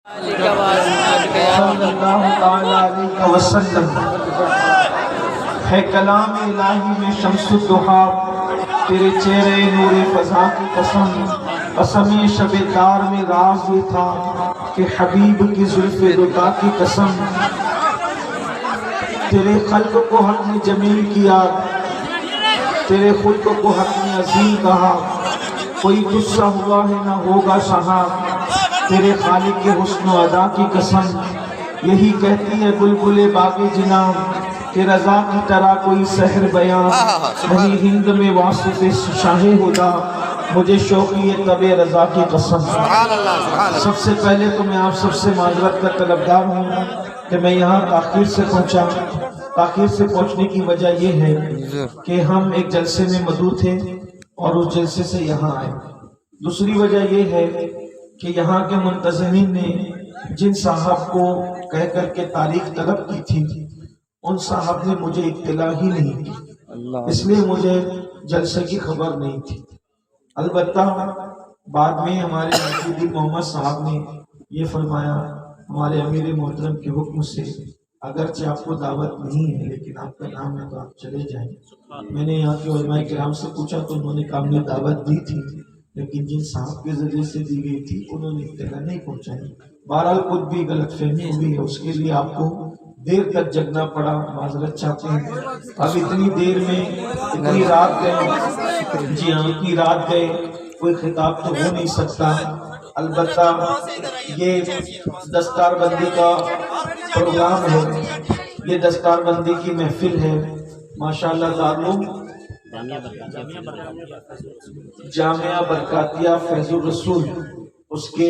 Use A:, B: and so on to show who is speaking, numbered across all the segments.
A: صلی اللہ تعالی علیہ وسلم۔ ہے کلام الہی میں شمس الضحیٰ، تیرے چہرے نور فضا کی قسم، قسم شب دار میں راز یہ تھا کہ حبیب کی زلف رتا کی قسم، تیرے خلق کو حق نے جمیل کیا، تیرے خلق کو حق نے عظیم کہا، کوئی غصہ ہوا ہے نہ ہوگا سہا، تیرے خالق کے حسن و ادا کی قسم، یہی کہتی ہے بلبل باغ جناں کہ رضا کی طرح کوئی سحر بیان نہیں ہند میں واسط شاہ ہدا، مجھے شوقی ہے طب رضا کی قسم۔ سب سے پہلے تو میں آپ سب سے معذرت کا طلبگار ہوں کہ میں یہاں تاخیر سے پہنچا۔ تاخیر سے پہنچنے کی وجہ یہ ہے کہ ہم ایک جلسے میں مدعو تھے اور اس جلسے سے یہاں آئے۔ دوسری وجہ یہ ہے کہ یہاں کے منتظمین نے جن صاحب کو کہہ کر کے تاریخ طلب کی تھی، ان صاحب نے مجھے اطلاع ہی نہیں کی، اس لیے مجھے جلسے کی خبر نہیں تھی۔ البتہ بعد میں ہمارے مفتی محمد صاحب نے یہ فرمایا ہمارے امیر محترم کے حکم سے، اگرچہ آپ کو دعوت نہیں ہے لیکن آپ کا نام ہے تو آپ چلے جائیں۔ میں نے یہاں کے علماء کرام سے پوچھا تو انہوں نے کہا ہم نے دعوت دی تھی لیکن جن صاحب کے ذریعے سے دی گئی تھی انہوں نے اطلاع نہیں پہنچائی۔ بہرحال خود بھی غلط فہمی ہوئی ہے، اس کے لیے آپ کو دیر تک جگنا پڑا، معذرت چاہتے ہیں۔ اب اتنی دیر میں اتنی رات گئے، جی ہاں اتنی رات گئے، کوئی خطاب تو ہو نہیں سکتا۔ البتہ یہ دستار بندی کا پروگرام ہے، یہ دستار بندی کی محفل ہے۔ ماشاءاللہ تعلق جامعہ برکاتیہ فیض الرسول، اس کے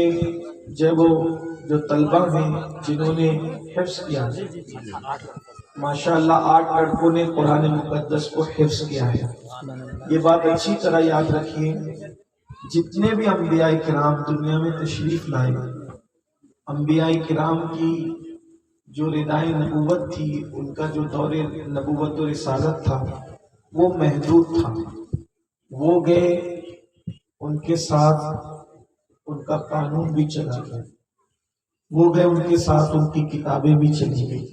A: جو طلبہ ہیں جنہوں نے حفظ کیا ہے، ماشاءاللہ 8 لڑکوں نے قرآن مقدس کو حفظ کیا ہے۔ یہ بات اچھی طرح یاد رکھیے، جتنے بھی انبیاء کرام دنیا میں تشریف لائے، انبیاء کرام کی جو ردائے نبوت تھی، ان کا جو دور نبوت و رسالت تھا وہ محدود تھا۔ وہ گئے، ان کے ساتھ ان کا قانون بھی چلا گیا، وہ گئے ان کے ساتھ ان کی کتابیں بھی چلی گئی،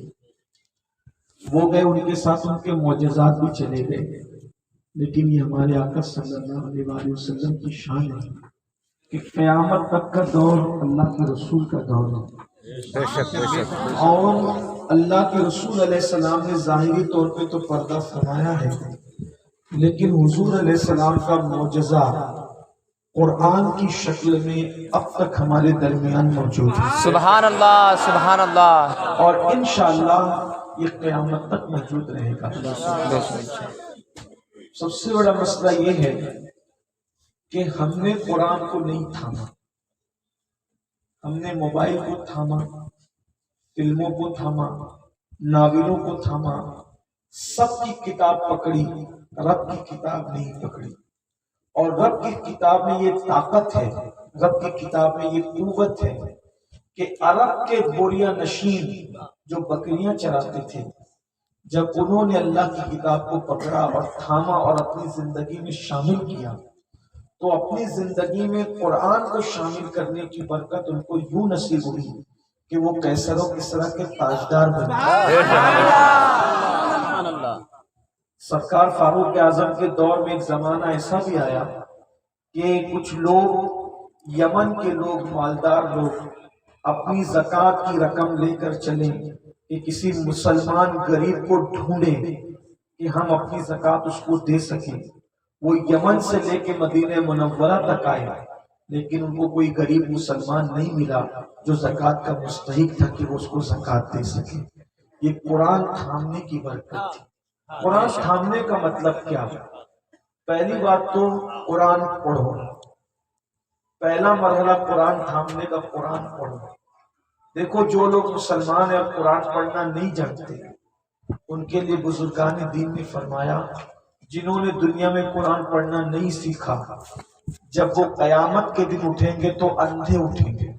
A: وہ گئے ان کے ساتھ ان کے معجزات بھی چلے گئے۔ لیکن یہ ہمارے آقا صلی اللہ علیہ وآلہ وسلم کی شان ہے کہ قیامت تک کا دور اللہ کے رسول کا دور ہے، اور اللہ کے رسول علیہ السلام نے ظاہری طور پہ تو پردہ فرمایا ہے، لیکن حضور علیہ السلام کا معجزہ قرآن کی شکل میں اب تک ہمارے درمیان موجود ہے۔
B: سبحان اللہ، سبحان اللہ،
A: اور انشاءاللہ یہ قیامت تک موجود رہے گا۔ سب سے بڑا مسئلہ یہ ہے کہ ہم نے قرآن کو نہیں تھاما، ہم نے موبائل کو تھاما، فلموں کو تھاما، ناولوں کو تھاما، سب کی کتاب پکڑی، رب کی کتاب نہیں پکڑی۔ اور رب کی کتاب میں یہ طاقت ہے، رب کی کتاب میں یہ قوت ہے کہ عرب کے بوریا نشین جو بکریاں چراتے تھے، جب انہوں نے اللہ کی کتاب کو پکڑا اور تھاما اور اپنی زندگی میں شامل کیا، تو اپنی زندگی میں قرآن کو شامل کرنے کی برکت ان کو یوں نصیب ہوئی کہ وہ قیصر و کسریٰ کے تاجدار بنے۔ سرکار فاروق اعظم کے دور میں ایک زمانہ ایسا بھی آیا کہ کچھ لوگ، یمن کے لوگ، مالدار لوگ اپنی زکوٰۃ کی رقم لے کر چلیں کہ کسی مسلمان غریب کو ڈھونڈیں کہ ہم اپنی زکوٰۃ اس کو دے سکیں۔ وہ یمن سے لے کے مدینہ منورہ تک آئے، لیکن ان کو کوئی غریب مسلمان نہیں ملا جو زکوٰۃ کا مستحق تھا کہ وہ اس کو زکوٰۃ دے سکے۔ یہ قرآن تھامنے کی برکت تھی۔ قرآن تھامنے کا مطلب کیا ہے؟ پہلی بات تو قرآن پڑھو، پہلا مرحلہ قرآن تھامنے کا قرآن پڑھو۔ دیکھو جو لوگ مسلمان ہیں اور قرآن پڑھنا نہیں جانتے، ان کے لیے بزرگان دین نے فرمایا جنہوں نے دنیا میں قرآن پڑھنا نہیں سیکھا، جب وہ قیامت کے دن اٹھیں گے تو اندھے اٹھیں گے۔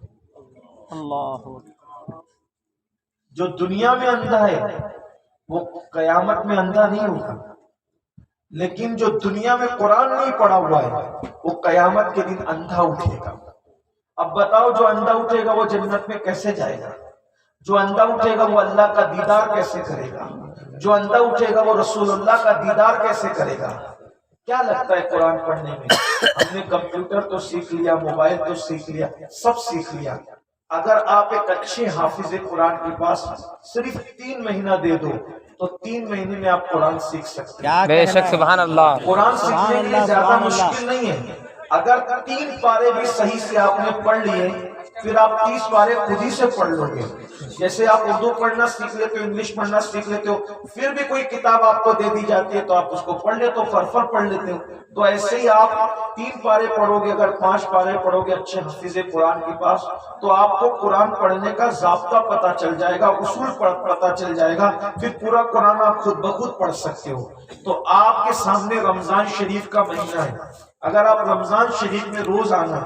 A: جو دنیا میں اندھا ہے وہ قیامت میں اندھا نہیں ہوگا، لیکن جو دنیا میں قرآن نہیں پڑھا ہوا ہے وہ قیامت کے دن اندھا اٹھے گا۔ اب بتاؤ جو اندھا اٹھے گا وہ جنت میں کیسے جائے گا؟ جو اندھا اٹھے گا وہ اللہ کا دیدار کیسے کرے گا؟ جو اندھا اٹھے گا وہ رسول اللہ کا دیدار کیسے کرے گا؟ کیا لگتا ہے قرآن پڑھنے میں؟ ہم نے کمپیوٹر تو سیکھ لیا، موبائل تو سیکھ لیا، سب سیکھ لیا، اگر آپ ایک اچھے حافظ قرآن کے پاس صرف 3 مہینہ دے دو تو 3 مہینے میں آپ قرآن سیکھ سکتے ہیں۔
B: بے شک سبحان اللہ۔
A: قرآن سیکھنے کے لیے زیادہ مشکل نہیں ہے، اگر 3 پارے بھی صحیح سے آپ نے پڑھ لیے پھر آپ 30 پارے خود ہی سے پڑھ لو گے۔ جیسے آپ اردو پڑھنا سیکھ لیتے ہو، انگلش پڑھنا سیکھ لیتے ہو، پھر بھی کوئی کتاب آپ کو دے دی جاتی ہے تو آپ اس کو پڑھ لیتے ہو، فرفر پڑھ لیتے ہو۔ تو ایسے ہی آپ 3 پارے پڑھو گے، اگر 5 پارے پڑھو گے اچھے حافظ قرآن کے پاس، تو آپ کو قرآن پڑھنے کا ضابطہ پتہ چل جائے گا، اصول پتہ چل جائے گا، پھر پورا قرآن آپ خود بخود پڑھ سکتے ہو۔ تو آپ کے سامنے رمضان شریف کا مہینہ ہے، اگر آپ رمضان شریف میں روزانہ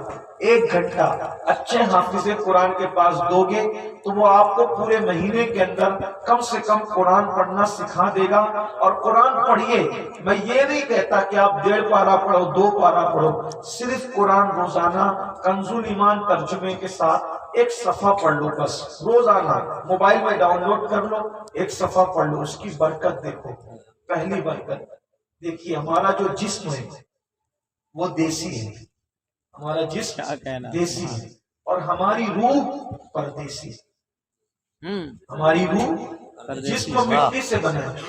A: 1 گھنٹہ اچھے حافظ قرآن کے پاس دو گے تو وہ آپ کو پورے مہینے کے اندر کم سے کم قرآن پڑھنا سکھا دے گا۔ اور قرآن پڑھیے، میں یہ نہیں کہتا کہ آپ 1.5 پارہ پڑھو، 2 پارہ پڑھو، صرف قرآن روزانہ کنز الایمان ترجمے کے ساتھ 1 صفحہ پڑھ لو، بس روزانہ موبائل میں ڈاؤن لوڈ کر لو، 1 صفحہ پڑھ لو، اس کی برکت دیکھو۔ پہلی برکت دیکھیے، ہمارا جو جسم ہے وہ دیسی ہے، ہمارا جسم دیسی ہے اور ہماری روح پردیسی ہے۔ ہماری روح، جسم مٹی سے بنا ہے،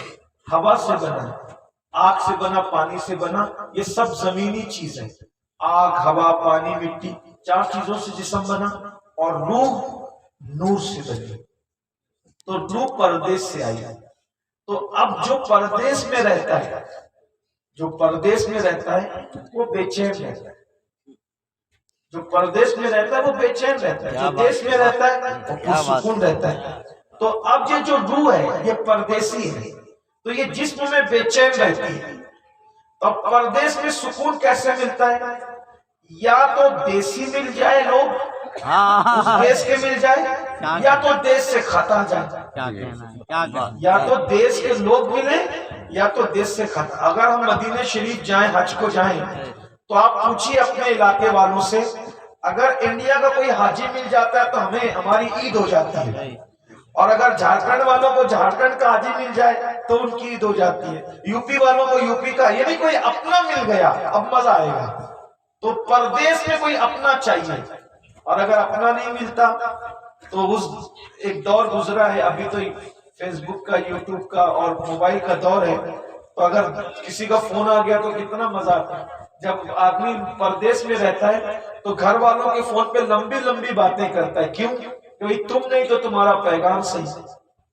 A: ہوا سے بنا ہے، آگ سے بنا، پانی سے بنا، یہ سب زمینی چیز ہے۔ آگ، ہوا، پانی، مٹی، 4 چیزوں سے جسم بنا، اور روح نور سے بنی، تو روح پردیس سے آئی ہے۔ تو اب جو پردیس میں رہتا ہے، جو پردیس میں رہتا ہے وہ بے چین رہتا ہے، جو پردیس میں رہتا ہے وہ بے چین رہتا ہے، جو دیش میں رہتا ہے وہ پرسکون رہتا ہے۔ تو اب یہ جو روح ہے یہ پردیسی ہے، تو یہ جسم میں بے چین رہتی ہے۔ تو پردیس میں سکون کیسے ملتا ہے؟ یا تو دیسی مل جائے، لوگ اس دیش کے مل جائے، یا تو دیش سے خطا جائے، یا تو دیش کے لوگ ملیں یا تو دیش سے خطا۔ اگر ہم مدینہ شریف جائیں، حج کو جائیں، تو آپ پوچھیے اپنے علاقے والوں سے، اگر انڈیا کا کوئی حاجی مل جاتا ہے تو ہماری عید ہو جاتی ہے، اور اگر جھارکھنڈ والوں کو جھارکھنڈ کا حاجی مل جائے تو ان کی عید ہو جاتی ہے، یوپی والوں کو یوپی کا، یعنی کوئی اپنا مل گیا اب مزہ آئے گا۔ تو پردیس میں کوئی اپنا چاہیے، اور اگر اپنا نہیں ملتا تو اس ایک دور گزرا ہے، ابھی تو فیس بک کا، یوٹیوب کا اور موبائل کا دور ہے، تو اگر کسی کا فون آ گیا تو کتنا مزہ آتا ہے۔ جب آدمی پردیس میں رہتا ہے تو گھر والوں کے فون پہ لمبی لمبی باتیں کرتا ہے، کیوں؟ کہ تم نہیں تو تمہارا پیغام صحیح،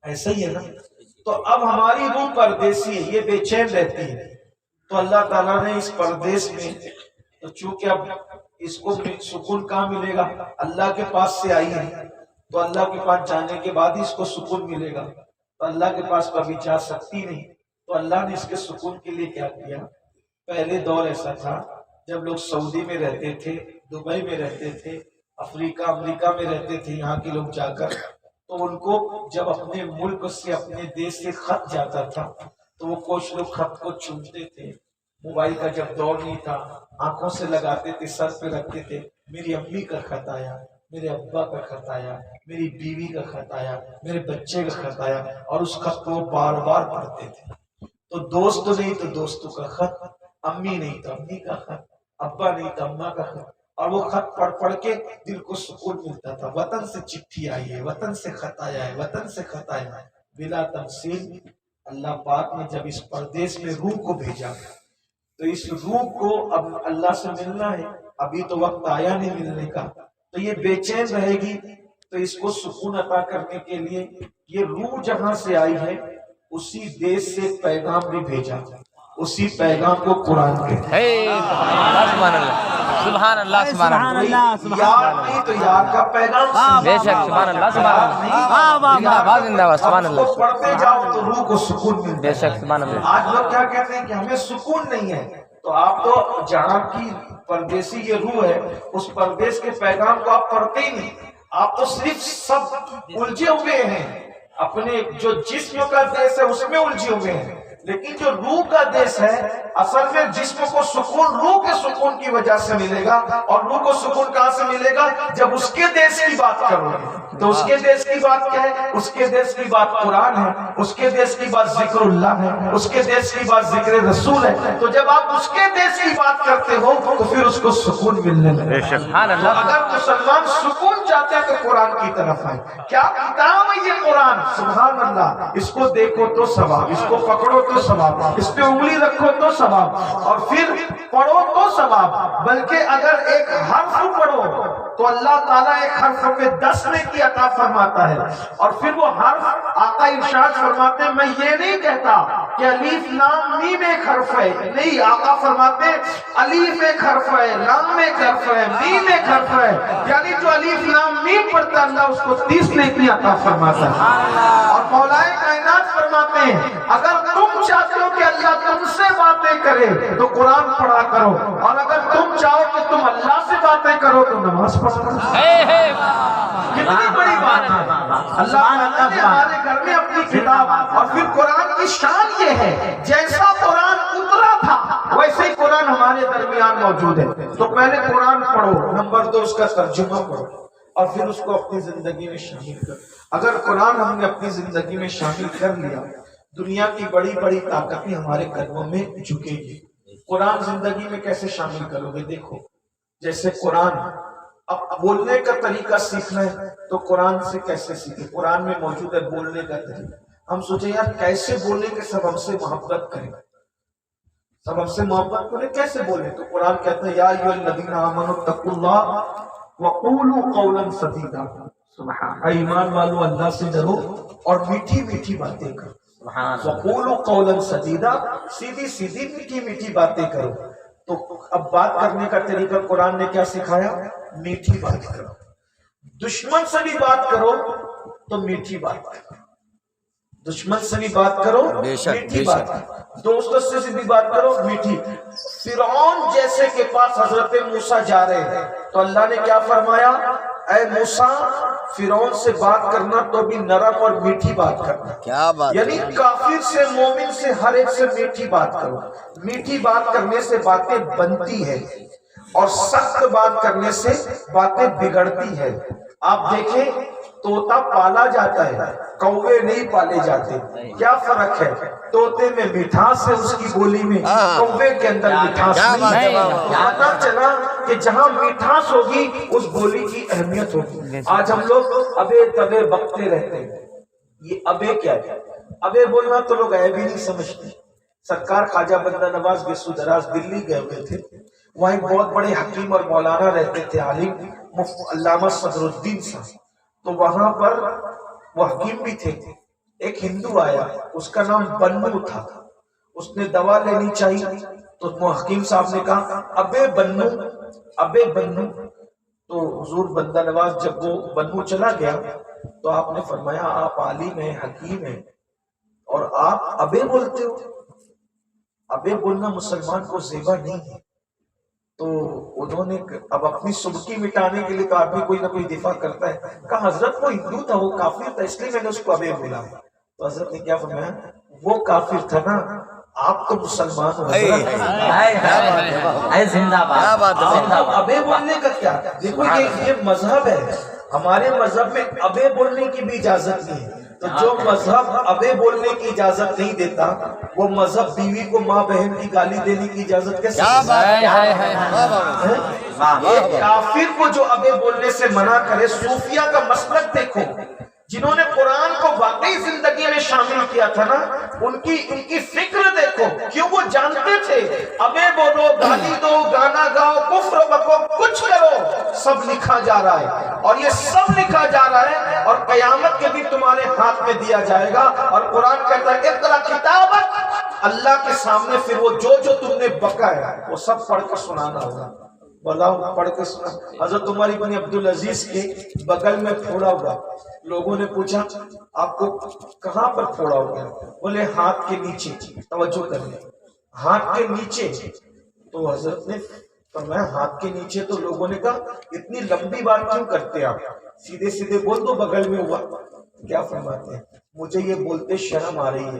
A: ایسا ہی ہے نا۔ تو اب ہماری روح پردیسی ہے، یہ بے چین رہتی ہے۔ تو اللہ تعالیٰ نے اس پردیس میں، تو چونکہ اب اس کو سکون کہاں ملے گا؟ اللہ کے پاس سے آئی ہے، تو اللہ کے پاس جانے کے بعد ہی اس کو سکون ملے گا، تو اللہ کے پاس کبھی جا سکتی نہیں۔ تو اللہ نے اس کے سکون کے لیے کیا کیا؟ پہلے دور ایسا تھا جب لوگ سعودی میں رہتے تھے، دبئی میں رہتے تھے، افریقہ، امریکہ میں رہتے تھے، یہاں کے لوگ جا کر، تو ان کو جب اپنے ملک سے، اپنے دیش سے خط جاتا تھا تو وہ کچھ لوگ خط کو چھوٹتے تھے۔ موبائل کا جب دور نہیں تھا، آنکھوں سے لگاتے تھے، سر پہ رکھتے تھے، میری امی کا خط آیا، میرے ابا کا خط آیا، میری بیوی کا خط آیا، میرے بچے کا خط آیا، اور اس خط کو بار بار پڑھتے تھے۔ تو دوست نہیں تو دوستوں کا خط، امی نہیں تو امی کا خط، ابا نہیں تو اماں کا خط، اور وہ خط پڑھ پڑھ کے دل کو سکون ملتا تھا۔ وطن سے چٹھی آئی ہے، وطن سے خط آیا ہے، وطن سے خط آیا ہے، بلا تفصیل۔ اللہ پاک نے جب اس پردیس میں روح کو بھیجا تو اس روح کو اب اللہ سے ملنا ہے، ابھی تو وقت آیا نہیں ملنے کا، تو یہ بے چین رہے گی۔ تو اس کو سکون عطا کرنے کے لیے یہ روح جہاں سے آئی ہے اسی دیش سے پیغام بھی بھیجا، اسی پیغام کو قرآن کہتے ہیں۔
B: سبحان اللہ، سبحان اللہ، سبحان اللہ،
A: یار نہیں تو یار کا پیغام،
B: بے شک سبحان اللہ، سبحان اللہ، زندہ باد، زندہ باد، سبحان اللہ،
A: پڑھتے جاؤ تو روح کو سکون ملتا
B: بے
A: ہے۔
B: شک سبحان اللہ۔
A: آج لوگ کیا کہتے ہیں کہ ہمیں سکون نہیں ہے، تو آپ تو جہاں کی پردیسی یہ روح ہے اس پردیس کے پیغام کو آپ پڑھتے ہی نہیں، آپ تو صرف سب الجھے ہوئے ہیں، اپنے جو جسم کا دیش ہے اس میں الجھے ہوئے ہیں، لیکن جو روح کا دیش ہے اصل میں جسم کو سکون روح کے سکون کی وجہ سے ملے گا. اور روح کو سکون کہاں سے ملے گا؟ جب اس کے دیش کی بات کرو گے. تو اس کے دیش کی بات کیا ہے؟ اس کے دیش کی بات قرآن ہے, اس کے دیش کی بات ذکر اللہ ہے, اس کے دیش کی بات ذکر رسول ہے. تو جب آپ اس کے دیش کی بات کرتے ہو تو پھر اس کو سکون ملنے لگے. تو اگر مسلمان سکون چاہتے ہیں تو قرآن کی طرف آئے. کیا کتاب ہے یہ قرآن, سبحان اللہ. اس کو دیکھو تو ثواب, اس کو پکڑو تو ثواب, اس پہ انگلی رکھو تو ثواب, اور پھر پڑھو تو ثواب. بلکہ اگر ایک حرف پڑھو تو اللہ تعالیٰ ایک حرف پہ 10 نیکی عطا فرماتا ہے. اور پھر وہ حرف آقا ارشاد فرماتے ہیں, میں یہ نہیں کہتا کہ الف لام میم ایک حرف ہے, نہیں, آقا فرماتے ہیں الف ایک حرف ہے, لام ایک حرف ہے, میم ایک حرف ہے. یعنی جو الف لام میم پڑھتا ہے اللہ اس کو 30 نیکی عطا فرماتا ہے. اور مولا کائنات فرماتے ہیں اگر تم چاہتے ہو کہ اللہ تم سے باتیں کرے تو قرآن پڑھا کرو, اور اگر تم چاہو کہ تم اللہ سے باتیں کرو تو نماز پڑھا کرو. کتنی بڑی بات ہے. اللہ تعالیٰ نے ہمارے گھر میں اپنی کتاب, اور پھر قرآن کی شان یہ ہے جیسا قرآن اترا تھا ویسے ہی قرآن ہمارے درمیان موجود ہے. تو پہلے قرآن پڑھو, نمبر 2 اس کا ترجمہ پڑھو, اور پھر اس کو اپنی زندگی میں شامل کرو. اگر قرآن ہم نے اپنی زندگی میں شامل کر لیا دنیا کی بڑی بڑی طاقتیں ہمارے قدموں میں جھکے گی. قرآن زندگی میں کیسے شامل کرو گے؟ دیکھو, جیسے قرآن اب بولنے کا طریقہ سیکھنا ہے تو قرآن سے کیسے سیکھیں؟ قرآن میں موجود ہے بولنے کا طریقہ. ہم سوچیں یار کیسے بولیں کہ سب ہم سے محبت کریں, سب ہم سے محبت کریں, کیسے بولیں؟ تو قرآن کہتا ہے یا ایھا الذین آمنوا اتقوا اللہ وقولوا قولا سدیدا. سبحان, ایمان والو اللہ سے ڈرو اور میٹھی میٹھی باتیں کرو. وقولوا قولا سدیدا, سیدھی سیدھی میٹھی میٹھی باتیں کرو. تو اب بات کرنے کا طریقہ قرآن نے کیا سکھایا؟ میٹھی بات کرو. دشمن سے بھی بات کرو تو میٹھی بات کرو, دشمن سے بھی بات کرو میٹھی بات کرو, دوستوں سے بھی بات کرو میٹھی. فرعون جیسے کے پاس حضرت موسیٰ جا رہے ہیں تو اللہ نے کیا فرمایا؟ اے موسیٰ فرعون سے بات کرنا تو بھی نرم اور میٹھی بات کرنا. کیا بات, یعنی کافر سے مومن سے ہر ایک سے میٹھی بات کرو. میٹھی بات کرنے سے باتیں بنتی ہے اور سخت بات کرنے سے باتیں بگڑتی ہے. آپ دیکھیں طوطا پالا جاتا ہے, کوے نہیں پالے جاتے. کیا فرق ہے؟ طوطے میں مٹھاس ہے اس کی بولی میں, کوے کے اندر مٹھاس نہیں. پتہ چلا کہ جہاں مٹھاس ہوگی اس بولی کی اہمیت ہوگی. آج ہم لوگ ابے تبے بکتے رہتے ہیں. یہ ابے کیا ہے؟ ابے بولنا تو لوگ عیب ہی نہیں سمجھتے. سرکار خواجہ بندہ نواز گیسو دراز دلی گئے ہوئے تھے, وہاں ایک بہت بڑے حکیم اور مولانا رہتے تھے, عالم علامہ صدر الدین صاحب. تو وہاں پر وہ حکیم بھی تھے. ایک ہندو آیا, اس کا نام بنو تھا. اس نے دوا لینی چاہیے تو وہ حکیم صاحب نے کہا ابے بنو, ابے بنو. تو حضور بندہ نواز جب وہ بنو چلا گیا تو آپ نے فرمایا آپ عالم ہیں, حکیم ہیں, اور آپ ابے بولتے ہو؟ ابے بولنا مسلمان کو زیبا نہیں ہے. تو انہوں نے اب اپنی سبکی مٹانے کے لیے تو آدمی کوئی نہ کوئی دفاع کرتا ہے, کہا حضرت وہ ہندو تھا, وہ کافر تھا, اس لیے میں نے اس کو ابے بولا. تو حضرت نے کیا فرمایا؟ وہ کافر تھا نا, آپ تو مسلمان ہو. ابے بولنے کا کیا؟ دیکھو یہ مذہب ہے, ہمارے مذہب میں ابے بولنے کی بھی اجازت نہیں ہے. تو جو مذہب ابے بولنے کی اجازت نہیں دیتا وہ مذہب بیوی کو ماں بہن کی گالی دینے کی اجازت کیسے دیتا؟ کافر کو جو ابے بولنے سے منع کرے. صوفیہ کا مسلک دیکھو, جنہوں نے قرآن کو واقعی زندگی میں شامل کیا تھا نا, ان کی فکر دیکھو. کیوں؟ وہ جانتے تھے ابے بولو, گالی دو, گانا گاؤ, کفر بکو, کچھ کرو, سب لکھا جا رہا ہے, اور یہ سب لکھا جا رہا ہے اور قیامت کے بھی تمہارے ہاتھ میں دیا جائے گا. اور قرآن کہتا ہے اقرا کتابک, اللہ کے سامنے پھر وہ جو تم نے بکا ہے وہ سب پڑھ کر سنانا ہوگا. بولا پڑھ کے سنا. حضرت عمر بن عبدالعزیز کے بغل میں پھوڑا ہوا. لوگوں نے پوچھا آپ کو کہاں پر پھوڑا ہو گیا؟ بولے ہاتھ کے نیچے. توجہ کر لیں, ہاتھ کے نیچے. تو حضرت نے فرمایا ہاتھ کے نیچے. تو لوگوں نے کہا اتنی لمبی بات کیوں کرتے آپ, سیدھے سیدھے بول دو بغل میں ہوا. کیا فرماتے ہیں؟ مجھے یہ بولتے شرم آ رہی ہے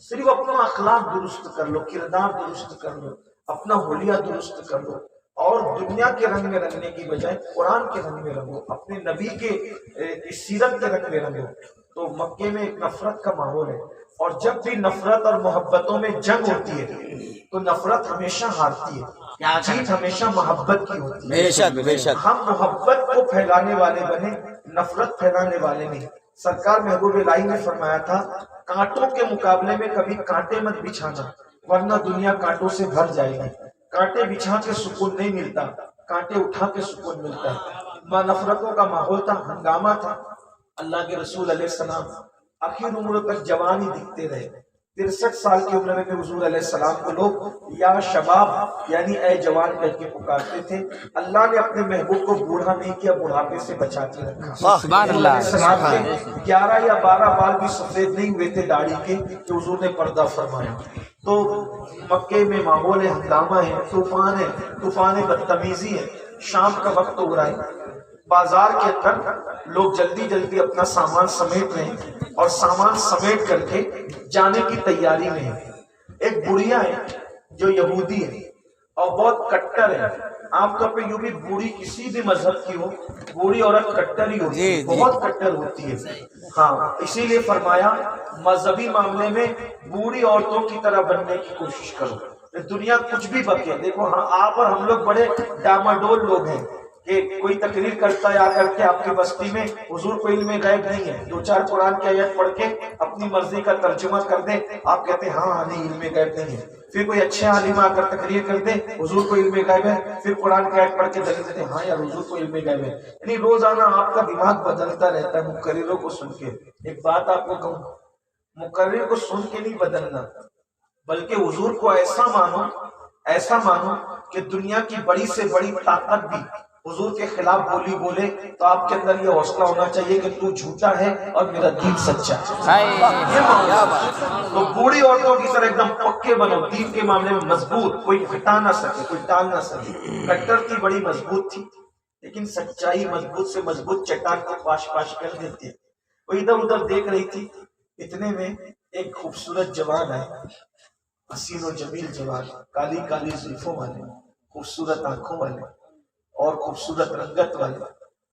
A: صرف اپنا اخلاق درست کر لو، کردار درست کر لو، اپنا حلیہ درست کر لو، اور دنیا کے رنگ میں رنگنے کی بجائے قرآن کے رنگ میں رنگو، اپنے نبی کی سیرت کے رنگ میں رنگو۔ تو مکے میں ایک نفرت کا ماحول ہے، اور جب بھی نفرت اور محبتوں میں جنگ ہوتی ہے تو نفرت ہمیشہ ہارتی ہے، جیت ہمیشہ محبت کی ہوتی ہے۔
B: بے شک بے شک۔
A: ہم محبت کو پھیلانے والے بنے، نفرت پھیلانے والے نہیں۔ سرکار محبوب الہی نے فرمایا تھا کانٹوں کے مقابلے میں کبھی کانٹے مت بچھانا، ورنہ دنیا کانٹوں سے بھر جائے گی۔ کانٹے بچھا کے سکون نہیں ملتا، کانٹے اٹھا کے سکون ملتا ہے۔ نفرتوں کا ماحول تھا، ہنگامہ تھا۔ اللہ کے رسول علیہ السلام آخر عمر تک جوان ہی دکھتے رہے۔ 63 سال کی عمر میں حضور علیہ السلام کو لوگ یا شباب یعنی اے جوان کہہ کے پکارتے تھے۔ اللہ نے اپنے محبوب کو بوڑھا نہیں کیا، بڑھاپے سے بچا کے رکھا۔
B: سبحان اللہ۔
A: 11 یا 12 بال بھی سفید نہیں ہوئے تھے داڑھی کے کہ حضور نے پردہ فرمایا۔ تو مکے میں ماحول ہنگامہ ہے، طوفان بدتمیزی ہے۔ شام کا وقت ہو رہا ہے، بازار کے اندر لوگ جلدی جلدی اپنا سامان سمیٹ رہے ہیں، اور سامان سمیٹ کر کے جانے کی تیاری میں ہے۔ ایک بڑھیا ہے جو یہودی ہے اور بہت کٹر ہے۔ عام طور پہ یوں بھی بوڑھی کسی بھی مذہب کی ہو، بوڑھی عورت کٹر ہی ہوتی ہے، بہت کٹر ہوتی ہے۔ ہاں، اسی لیے فرمایا مذہبی معاملے میں بوڑھی عورتوں کی طرح بننے کی کوشش کرو۔ دنیا کچھ بھی بکے، دیکھو ہاں آپ اور ہم لوگ بڑے ڈاماڈول لوگ ہیں کہ کوئی تقریر کرتا ہے آ کر کے آپ کی بستی میں، حضور کو علم غیب نہیں ہے، 2-4 قرآن کی آیت پڑھ کے اپنی مرضی کا ترجمہ کر دے، آپ کہتے ہیں ہاں نہیں علم غیب نہیں ہے۔ پھر کوئی اچھے عالم آ کر تقریر کر دے حضور کو علم غیب ہے، پھر قرآن کی آیت پڑھ کے دلیل دیتے ہیں ہاں یار حضور کو علم غیب ہے۔ یعنی روزانہ آپ کا دماغ بدلتا رہتا ہے مقرروں کو سن کے۔ ایک بات آپ کو کہوں، مقرر کو سن کے نہیں بدلنا، بلکہ حضور کو ایسا مانو کہ دنیا کی بڑی سے بڑی طاقت بھی حضور کے خلاف بولی بولے تو آپ کے اندر یہ حوصلہ ہونا چاہیے کہ تو جھوٹا ہے اور میرا دین سچا ہے۔ تو بوڑھی عورتوں کی طرح ایک دم پکے بنو، دین کے معاملے میں مضبوط، کوئی ہٹا نہ سکے، کوئی ٹال نہ سکے۔ کٹر تھی، بڑی مضبوط تھی، لیکن سچائی مضبوط سے مضبوط چٹان کو پاش کر دیتی ہے۔ وہ ادھر ادھر دیکھ رہی تھی، اتنے میں ایک خوبصورت جوان ہے، حسین و جمیل جوان، کالی کالی زلفوں والے، خوبصورت آنکھوں والے اور خوبصورت رنگت والے،